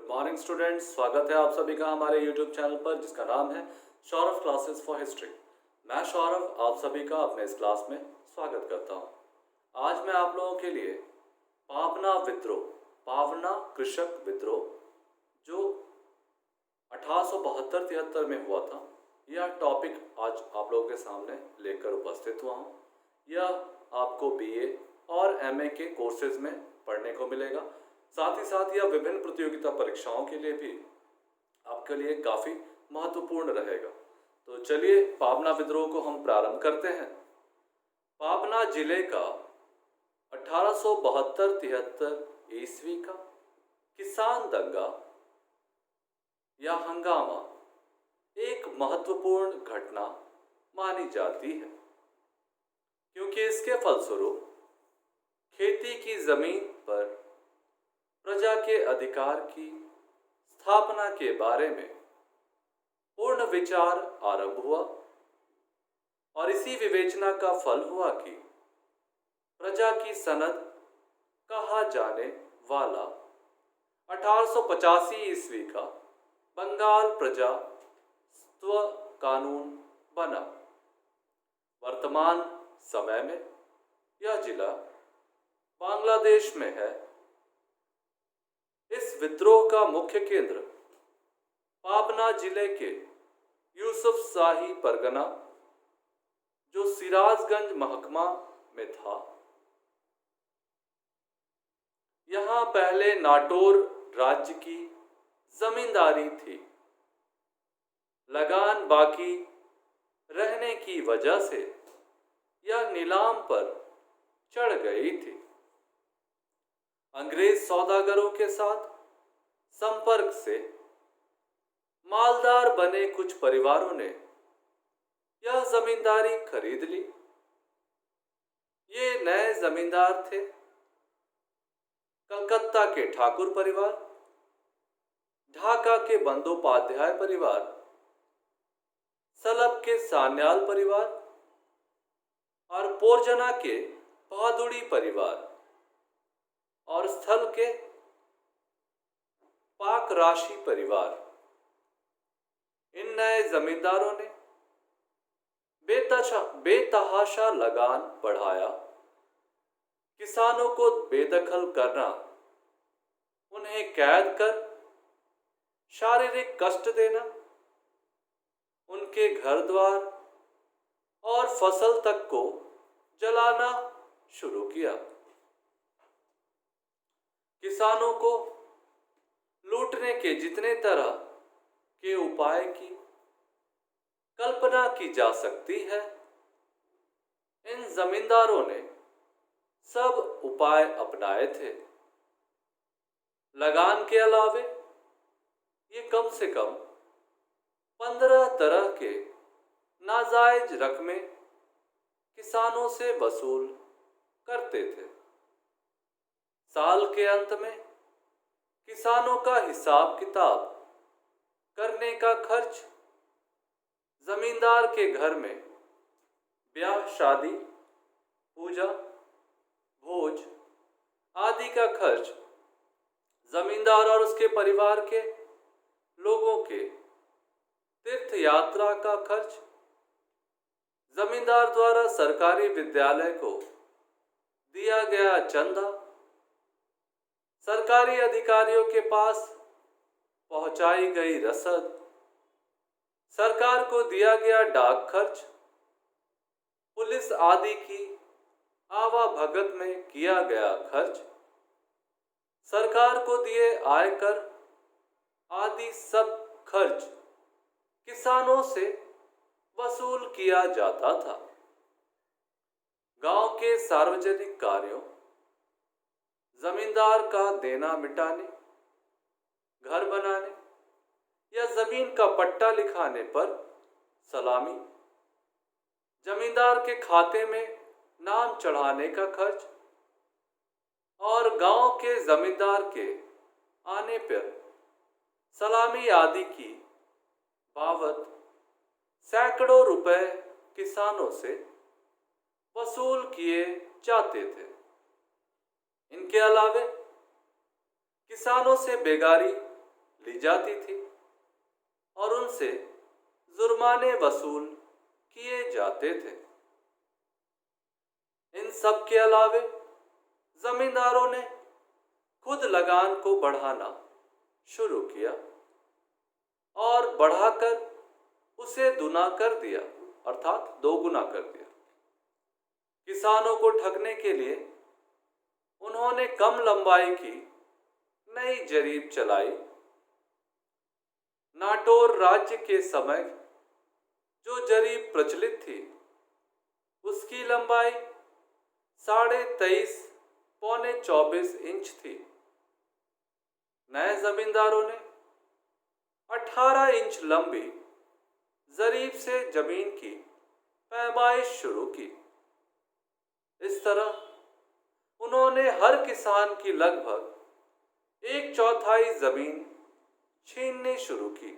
Good morning students, स्वागत है आप सभी का हमारे यूट्यूब चैनल पर जिसका नाम है सौरभ क्लासेस फॉर हिस्ट्री। मैं सौरभ आप सभी का अपने इस क्लास में स्वागत करता हूं। आज मैं आप लोगों के लिए पावना विद्रोह, पावना कृषक विद्रोह जो 1872-73 में हुआ था, यह टॉपिक आज आप लोगों के सामने लेकर उपस्थित हुआ हूँ। यह आपको बीए और एमए के कोर्सेज में पढ़ने को मिलेगा। साथ ही साथ यह विभिन्न प्रतियोगिता परीक्षाओं के लिए भी आपके लिए काफ़ी महत्वपूर्ण रहेगा। तो चलिए पावना विद्रोह को हम प्रारंभ करते हैं। पावना जिले का 1872-73 ईस्वी का किसान दंगा या हंगामा एक महत्वपूर्ण घटना मानी जाती है, क्योंकि इसके फलस्वरूप खेती की जमीन पर प्रजा के अधिकार की स्थापना के बारे में पूर्ण विचार आरंभ हुआ और इसी विवेचना का फल हुआ कि प्रजा की सनद कहा जाने वाला 1885 ईस्वी का बंगाल प्रजात्व कानून बना। वर्तमान समय में यह जिला बांग्लादेश में है। इस विद्रोह का मुख्य केंद्र पाबना जिले के यूसुफ शाही परगना जो सिराजगंज महकमा में था। यहाँ पहले नाटोर राज्य की जमींदारी थी। लगान बाकी रहने की वजह से यह नीलाम पर चढ़ गई थी। अंग्रेज सौदागरों के साथ संपर्क से मालदार बने कुछ परिवारों ने यह जमींदारी खरीद ली। ये नए जमींदार थे कलकत्ता के ठाकुर परिवार, ढाका के बंदोपाध्याय परिवार, सलब के सान्याल परिवार और पोरजना के बहादुरी परिवार और स्थल के पाक राशि परिवार। इन नए जमींदारों ने बेतहाशा लगान बढ़ाया। किसानों को बेदखल करना, उन्हें कैद कर शारीरिक कष्ट देना, उनके घर द्वार और फसल तक को जलाना शुरू किया। किसानों को लूटने के जितने तरह के उपाय की कल्पना की जा सकती है, इन जमींदारों ने सब उपाय अपनाए थे। लगान के अलावे ये कम से कम 15 तरह के नाजायज रकमें किसानों से वसूल करते थे। साल के अंत में किसानों का हिसाब किताब करने का खर्च, जमींदार के घर में ब्याह शादी, पूजा, भोज आदि का खर्च, जमींदार और उसके परिवार के लोगों के तीर्थ यात्रा का खर्च, जमींदार द्वारा सरकारी विद्यालय को दिया गया चंदा, सरकारी अधिकारियों के पास पहुंचाई गई रसद, सरकार को दिया गया डाक खर्च, पुलिस आदि की आवाभगत में किया गया खर्च, सरकार को दिए आयकर आदि सब खर्च किसानों से वसूल किया जाता था। गांव के सार्वजनिक कार्यों, जमींदार का देना मिटाने, घर बनाने या जमीन का पट्टा लिखाने पर सलामी, जमींदार के खाते में नाम चढ़ाने का खर्च और गांव के जमींदार के आने पर सलामी आदि की बाबत सैकड़ों रुपए किसानों से वसूल किए जाते थे। इनके अलावे किसानों से बेगारी ली जाती थी और उनसे जुर्माने वसूल किए जाते थे। इन सब के अलावे जमींदारों ने खुद लगान को बढ़ाना शुरू किया और बढ़ाकर उसे दुना कर दिया, अर्थात दोगुना कर दिया। किसानों को ठगने के लिए उन्होंने कम लंबाई की नई जरीब चलाई। नाटोर राज्य के समय जो जरीब प्रचलित थी उसकी लंबाई 23.5 पौने 24 इंच थी। नए जमींदारों ने 18 इंच लंबी जरीब से जमीन की पैमाइश शुरू की। इस तरह उन्होंने हर किसान की लगभग 1/4 जमीन छीननी शुरू की।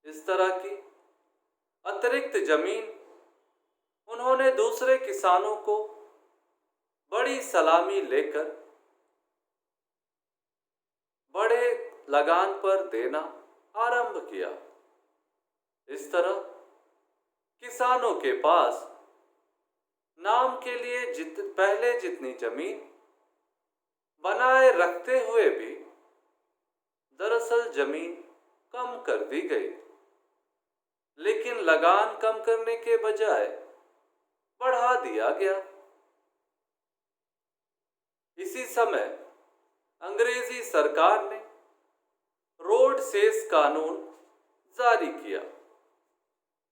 इस तरह की अतिरिक्त जमीन उन्होंने दूसरे किसानों को बड़ी सलामी लेकर बड़े लगान पर देना आरंभ किया। इस तरह किसानों के पास नाम के लिए पहले जितनी जमीन बनाए रखते हुए भी दरअसल जमीन कम कर दी गई, लेकिन लगान कम करने के बजाय बढ़ा दिया गया। इसी समय अंग्रेजी सरकार ने रोड सेस कानून जारी किया।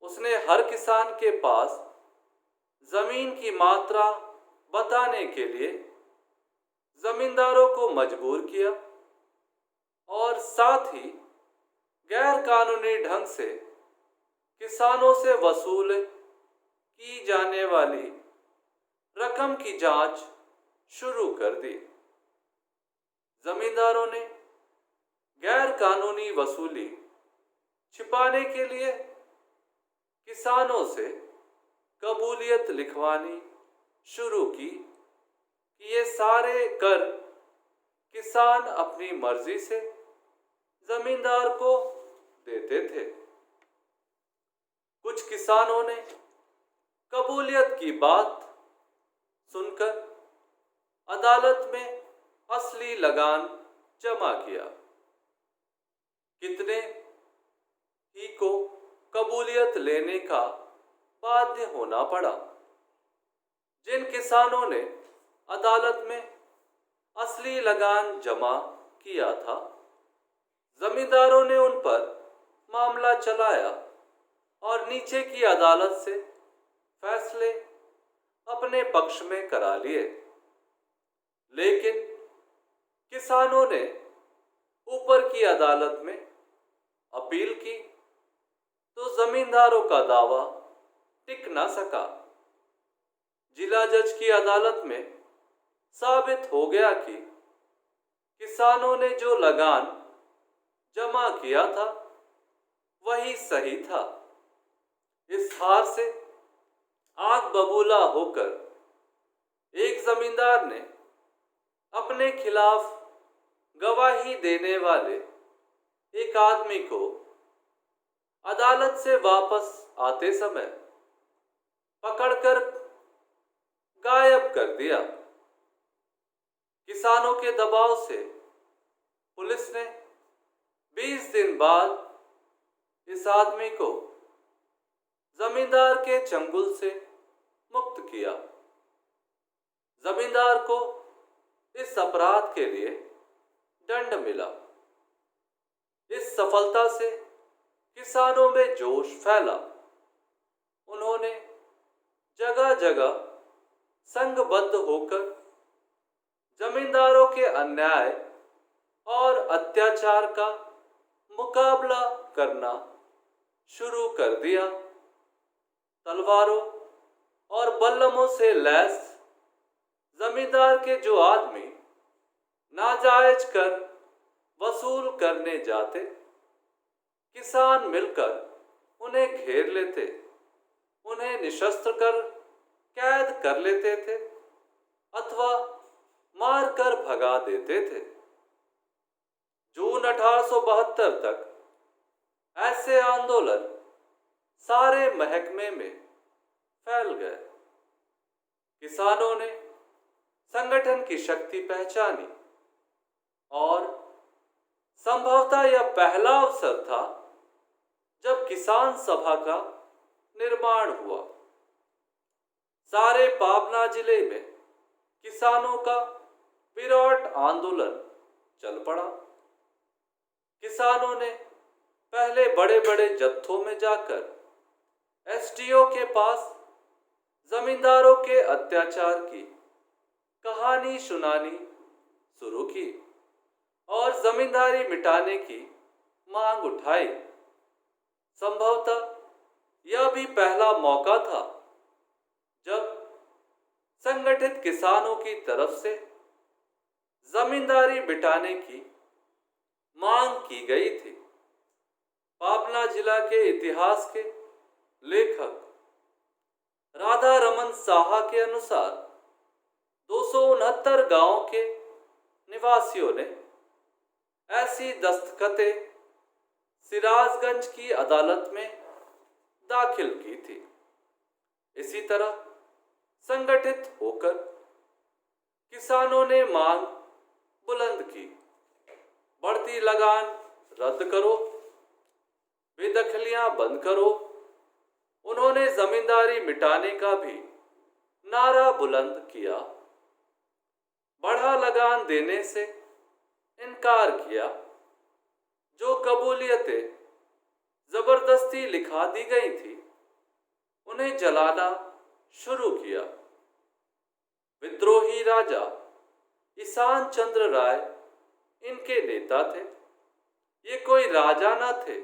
उसने हर किसान के पास जमीन की मात्रा बताने के लिए जमींदारों को मजबूर किया और साथ ही गैर कानूनी ढंग से किसानों से वसूल की जाने वाली रकम की जांच शुरू कर दी। जमींदारों ने गैर कानूनी वसूली छिपाने के लिए किसानों से कबूलियत लिखवानी शुरू की कि ये सारे कर किसान अपनी मर्जी से जमींदार को देते थे। कुछ किसानों ने कबूलियत की बात सुनकर अदालत में असली लगान जमा किया। कितने ही को कबूलियत लेने का बाध्य होना पड़ा। जिन किसानों ने अदालत में असली लगान जमा किया था, जमींदारों ने उन पर मामला चलाया और नीचे की अदालत से फैसले अपने पक्ष में करा लिए। लेकिन किसानों ने ऊपर की अदालत में अपील की तो जमींदारों का दावा टिक न सका। जिला जज की अदालत में साबित हो गया कि किसानों ने जो लगान जमा किया था वही सही था। इस हार से आग बबूला होकर एक जमींदार ने अपने खिलाफ गवाही देने वाले एक आदमी को अदालत से वापस आते समय पकड़कर गायब कर दिया। किसानों के दबाव से पुलिस ने 20 दिन बाद इस आदमी को जमींदार के चंगुल से मुक्त किया। जमींदार को इस अपराध के लिए दंड मिला। इस सफलता से किसानों में जोश फैला। उन्होंने जगह जगह संघबद्ध होकर जमींदारों के अन्याय और अत्याचार का मुकाबला करना शुरू कर दिया। तलवारों और बल्लमों से लैस जमींदार के जो आदमी नाजायज कर वसूल करने जाते, किसान मिलकर उन्हें घेर लेते, उन्हें निशस्त्र कर कैद कर लेते थे अथवा मारकर भगा देते थे। जून 1872 तक ऐसे आंदोलन सारे महकमे में फैल गए। किसानों ने संगठन की शक्ति पहचानी और संभवतः यह पहला अवसर था जब किसान सभा का निर्माण हुआ। सारे पाबना जिले में किसानों का विराट आंदोलन चल पड़ा। किसानों ने पहले बड़े बड़े जत्थों में जाकर एसडीओ के पास जमींदारों के अत्याचार की कहानी सुनानी शुरू की और जमींदारी मिटाने की मांग उठाई। संभवतः यह भी पहला मौका था जब संगठित किसानों की तरफ से जमींदारी मिटाने की मांग की गई थी। पाबना जिला के इतिहास के लेखक राधा रमन साहा के अनुसार 269 गांवों के निवासियों ने ऐसी दस्तखतें सिराजगंज की अदालत में दाखिल की थी। इसी तरह संगठित होकर किसानों ने मांग बुलंद की, बढ़ती लगान रद्द करो, बेदखलियां बंद करो। उन्होंने जमींदारी मिटाने का भी नारा बुलंद किया, बढ़ा लगान देने से इनकार किया। जो कबूलियतें जबरदस्ती लिखा दी गई थी उन्हें जलाना शुरू किया। विद्रोही राजा ईशान चंद्र राय इनके नेता थे। ये कोई राजा न थे,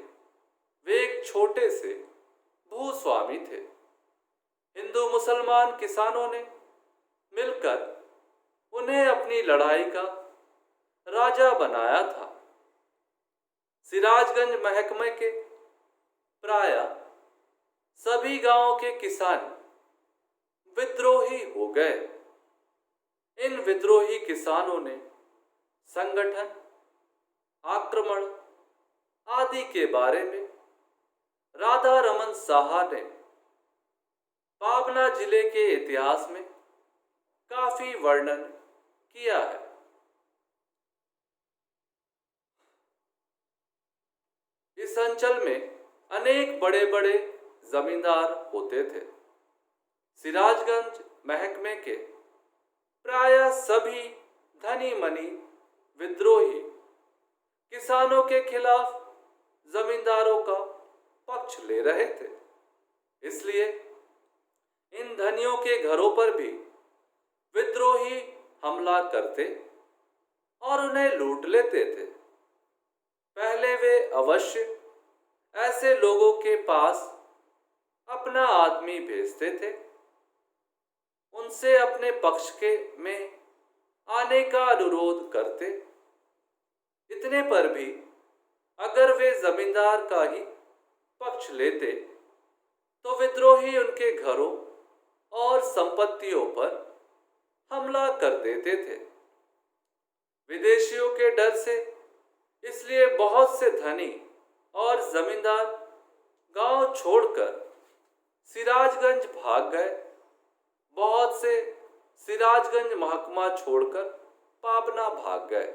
वे एक छोटे से भूस्वामी थे। हिंदू मुसलमान किसानों ने मिलकर उन्हें अपनी लड़ाई का राजा बनाया था। सिराजगंज महकमे के प्राय सभी गांवों के किसान विद्रोही हो गए। इन विद्रोही किसानों ने संगठन, आक्रमण आदि के बारे में राधा रमन साहा ने पाबना जिले के इतिहास में काफी वर्णन किया है। इस अंचल में अनेक बड़े बड़े जमींदार होते थे। सिराजगंज महकमे के प्राय सभी धनी मनी विद्रोही किसानों के खिलाफ जमींदारों का पक्ष ले रहे थे। इसलिए इन धनियों के घरों पर भी विद्रोही हमला करते और उन्हें लूट लेते थे। पहले वे अवश्य ऐसे लोगों के पास अपना आदमी भेजते थे, उनसे अपने पक्ष के में आने का अनुरोध करते। इतने पर भी अगर वे जमींदार का ही पक्ष लेते तो विद्रोही उनके घरों और संपत्तियों पर हमला कर देते थे। विदेशियों के डर से इसलिए बहुत से धनी और जमींदार गांव छोड़कर सिराजगंज भाग गए। बहुत से सिराजगंज महकमा छोड़कर पाबना भाग गए।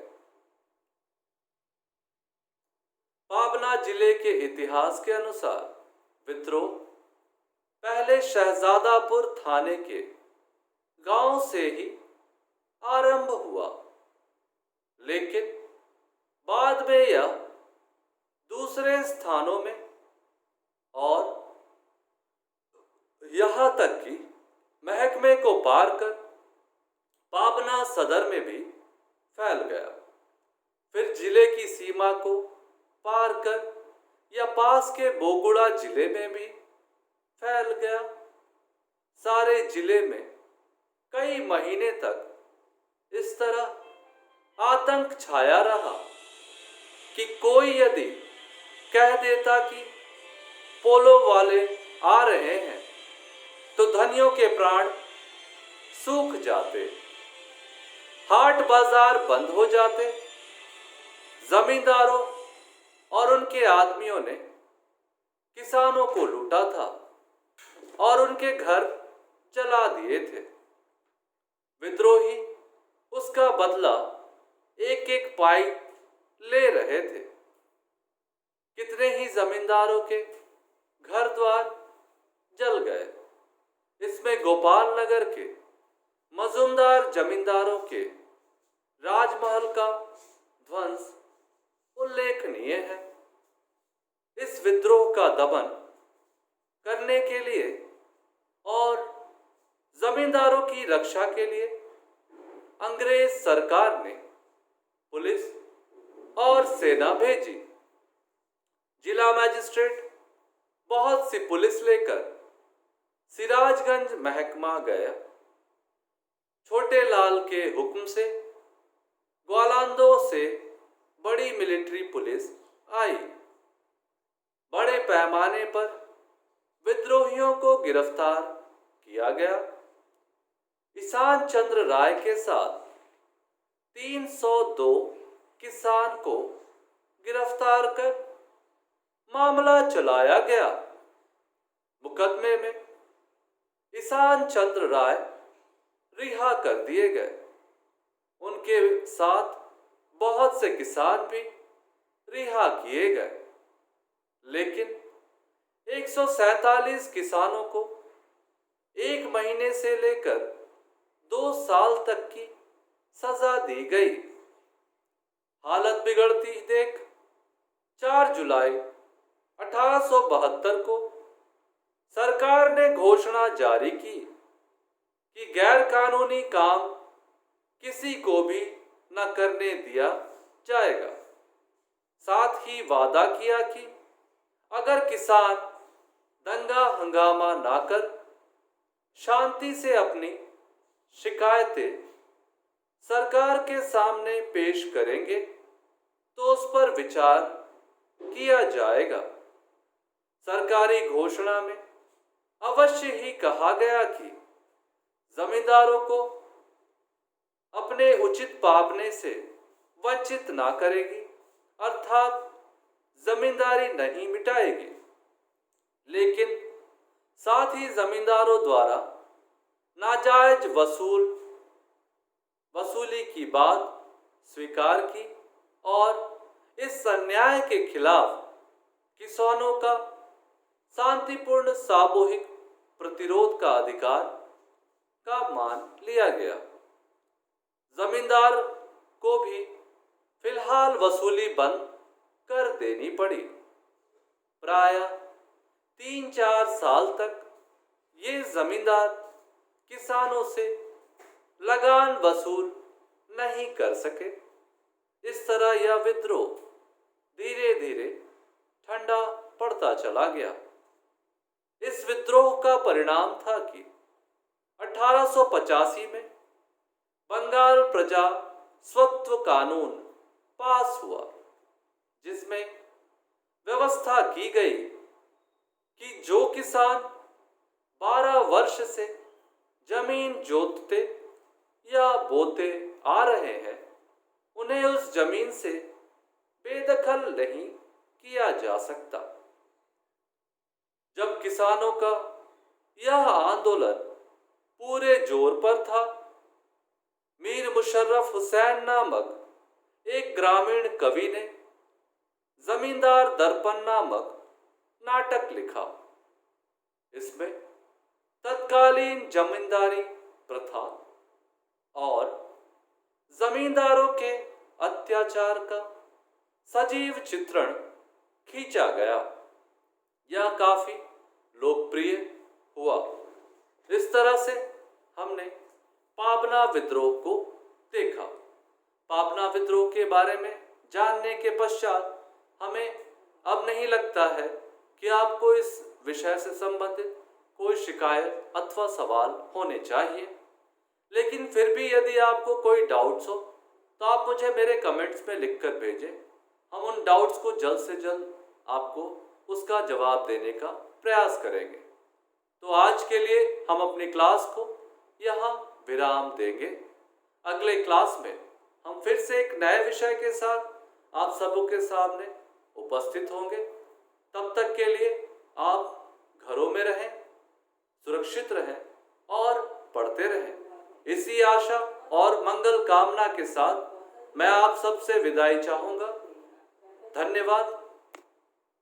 पाबना जिले के इतिहास के अनुसार विद्रोह पहले शहजादापुर थाने के गांव से ही आरंभ हुआ, लेकिन बाद में यह दूसरे स्थानों में और यहां तक कि महकमे को पार कर पाबना सदर में भी फैल गया। फिर जिले की सीमा को पार कर या पास के बोगुड़ा जिले में भी फैल गया। सारे जिले में कई महीने तक इस तरह आतंक छाया रहा कि कोई यदि कह देता कि पोलो वाले आ रहे हैं तो धनियों के प्राण सूख जाते, हाट बाजार बंद हो जाते, जमींदारों और उनके आदमियों ने किसानों को लूटा था और उनके घर जला दिए थे। विद्रोही उसका बदला एक एक पाई ले रहे थे। कितने ही जमींदारों के घर द्वार जल गए। इसमें गोपाल नगर के मजूमदार जमींदारों के राजमहल का ध्वंस उल्लेखनीय है। इस विद्रोह का दमन करने के लिए और जमींदारों की रक्षा के लिए अंग्रेज सरकार ने पुलिस और सेना भेजी। जिला मजिस्ट्रेट बहुत सी पुलिस लेकर सिराजगंज महकमा गया। छोटे लाल के हुक्म से ग्वालांदो से बड़ी मिलिट्री पुलिस आई। बड़े पैमाने पर विद्रोहियों को गिरफ्तार किया गया। ईशान चंद्र राय के साथ 302 किसान को गिरफ्तार कर मामला चलाया गया। मुकदमे में ईशान चंद्र राय रिहा कर दिए गए। उनके साथ बहुत से किसान भी रिहा किए गए, लेकिन 147 किसानों को 1 महीने से लेकर 2 साल तक की सजा दी गई। हालत बिगड़ती देख 4 जुलाई 1872 को सरकार ने घोषणा जारी की कि गैर कानूनी काम किसी को भी न करने दिया जाएगा। साथ ही वादा किया कि अगर किसान दंगा हंगामा ना कर शांति से अपनी शिकायतें सरकार के सामने पेश करेंगे तो उस पर विचार किया जाएगा। सरकारी घोषणा में अवश्य ही कहा गया कि जमींदारों को अपने उचित पावने से वंचित ना करेगी, अर्थात जमींदारी नहीं मिटाएगी, लेकिन साथ ही जमींदारों द्वारा नाजायज वसूली की बात स्वीकार की और इस अन्याय के खिलाफ किसानों का शांतिपूर्ण सामूहिक प्रतिरोध का अधिकार का मान लिया गया। जमींदार को भी फिलहाल वसूली बंद कर देनी पड़ी। प्रायः 3-4 साल तक ये जमींदार किसानों से लगान वसूल नहीं कर सके। इस तरह यह विद्रोह धीरे धीरे ठंडा पड़ता चला गया। इस विद्रोह का परिणाम था कि 1885 में बंगाल प्रजा स्वत्व कानून पास हुआ, जिसमें व्यवस्था की गई कि जो किसान 12 वर्ष से जमीन जोतते या बोते आ रहे हैं, उन्हें उस जमीन से बेदखल नहीं किया जा सकता। जब किसानों का यह आंदोलन पूरे जोर पर था, मीर मुशर्रफ हुसैन नामक एक ग्रामीण कवि ने जमींदार दर्पण नामक नाटक लिखा। इसमें तत्कालीन जमींदारी प्रथा और जमींदारों के अत्याचार का सजीव चित्रण खींचा गया। यह काफी लोकप्रिय हुआ। इस तरह से हमने पाबना विद्रोह को देखा। पाबना विद्रोह के बारे में जानने के पश्चात हमें अब नहीं लगता है कि आपको इस विषय से संबंधित कोई शिकायत अथवा सवाल होने चाहिए, लेकिन फिर भी यदि आपको कोई डाउट्स हो तो आप मुझे मेरे कमेंट्स में लिखकर भेजें। हम उन डाउट्स को जल्द से जल्द आपको उसका जवाब देने का प्रयास करेंगे। तो आज के लिए हम अपनी क्लास को यहाँ विराम देंगे। अगले क्लास में हम फिर से एक नए विषय के साथ आप सबों के सामने उपस्थित होंगे। तब तक के लिए आप घरों में रहें, सुरक्षित रहें और पढ़ते रहें। इसी आशा और मंगल कामना के साथ मैं आप सबसे विदाई चाहूँगा। धन्यवाद।